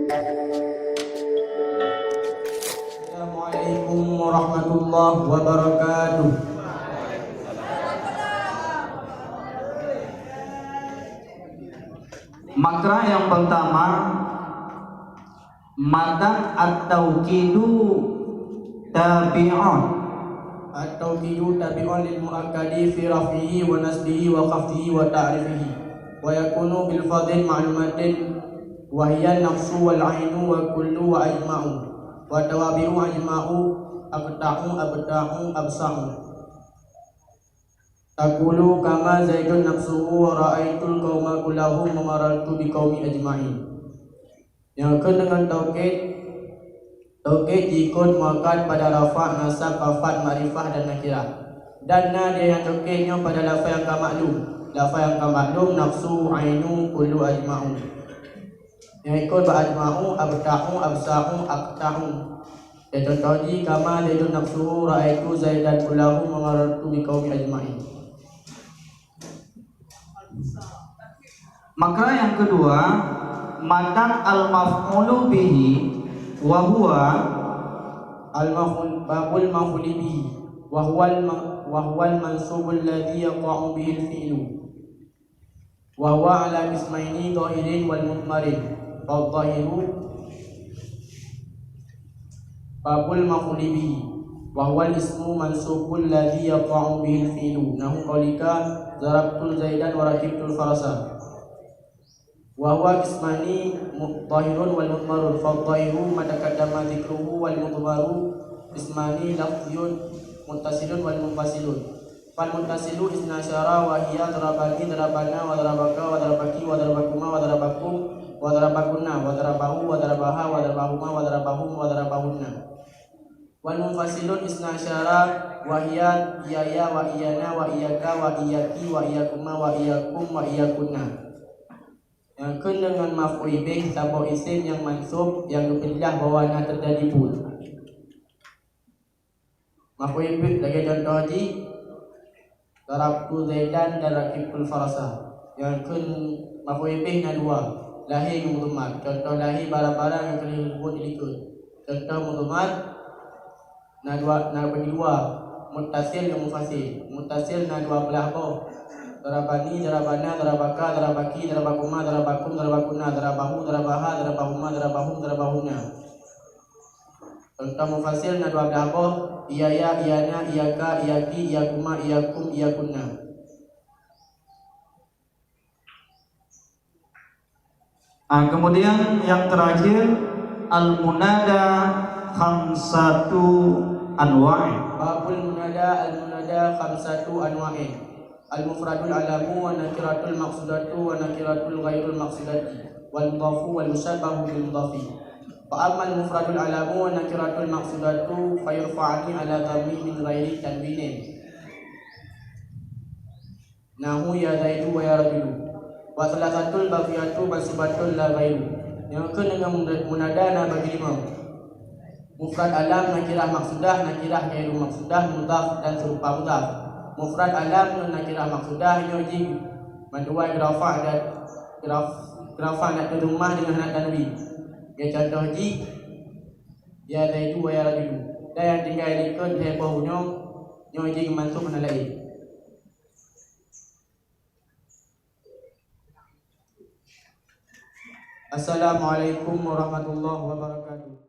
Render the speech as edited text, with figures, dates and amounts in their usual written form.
Assalamualaikum warahmatullahi wabarakatuh. Makra yang pertama, madan at-taukidu tabi'un. At-tawkidu tabi'un lil muakkadi fi raf'ihi wa nasbihi wa khafdihi wa ta'rifihi wa yakunu bil fadil ma'lumatin wa hiya nafsu wal ainu wa kullu wa ajma'u wa tawabi'u ajma'u abta'u abta'u absa'u. Taqulu kama zaidun nafsuhu wa ra'aitul qauma kullahum wa marartu bi qaumi ajma'in. Yang kedua dengan taukid diikut muakkad pada rafa', nasab, khafad, ma'rifah dan nakirah. Dan dia yang taukidnya pada lafaz yang kamaklum. Lafaz yang kamaklum nafsu, ainu, kullu, ajma'u. Yang ikut ba'ajma'u, abta'u, absa'u, aqta'u. Ya contoh di kama zaidun nafsuhu ra'aitu zaidan kullahum wa marartu bi qaumi ajma'in. Makra yang kedua, madan al-maf'ulu bihi wa huwa babul maf'uli bihi wa huwa al-mansubul ladzi yaqa'u bihi al-fi'lu wa huwa ala ismaini dhahirin wal mudmarin. Fadhahiru babul maf'uli bihi wa huwa al-ismu mansubul ladzi yaqa'u bihi al-fi'lu nahu qalika zarabtul zaidan wa rakibtul farasa. Wa huwa ismani dhahirun wal mudmarun. Fadhahiru ma taqaddama dzikruhu wal mudmaru ismani lafziyun muttasilun wal munfasilun. Fal muttasilu isna syara wa hiya darabani darabana wa darabaka wa darabaki wa darabakuma wa darabakum wa darabakunna wa darabahu wa darabaha wa darabahuma wa darabahum wa darabahunna. Wal munfasilun isna syara wa hiya iyaya wa iyana wa iyaka wa iyaki wa iyakuma wa iyakum wa iyakunna. Yang kedua dengan maf'ul bih sabab isim yang mansub yang dipilih bawahnya terjadi pun. Maf'ul bih lagi contoh di darabtu zaidan dan rakibtul farasa. Yang kedua maf'ul bihnya dua, lahir mudhammar. Contoh lahir barang-barang yang kena disebut diikut. Contoh mudhammar bagi dua, muttasil dan mufasil. Muttasil na dua belah boh. Darabani, darabana, darabaka, darabaki, darabakuma, darabakum, darabakunna, darabahu, darabaha, darabahuma, darabahum, darabahunna. Contoh mufasil na dua belah boh, iyaya, iyana, iyaka, iyaki, iyakuma, iyakum, iyakunna. Kemudian yang terakhir, al-munada khamsatu anwa'i. Babul munada, al-munada khamsatu anwa'in. Al-mufradul alamu wa nakiratul maqsudatu wa nakiratul ghairul maqsudati wal mudhafu wal musabbahu bil mudhafi. Fa amma al-mufradul alamu wa nakiratul maqsudatu fayurfa'ani ala dhammi min ghairi tanwinin. Nahu ya zaidu wa ya rajulu. Wa thalathatul baqiyatu mansubatun la ghairu. Yang kedua dengan munadana bagi lima. Mufrad alam, nakirah maqsudah, nakirah ghairul maqsudah, mudhaf dan serupa mudhaf. Mufrad alam dan nakirah maqsudah nyuji mandua rafa' dan rafa' nak ke rumah dengan anak tanwin. Ya contoh ji ya zaidu wa ya rajulu. Dan yang tinggal ikut hebohnya nyuji mansub mana lain. Assalamualaikum warahmatullahi wabarakatuh.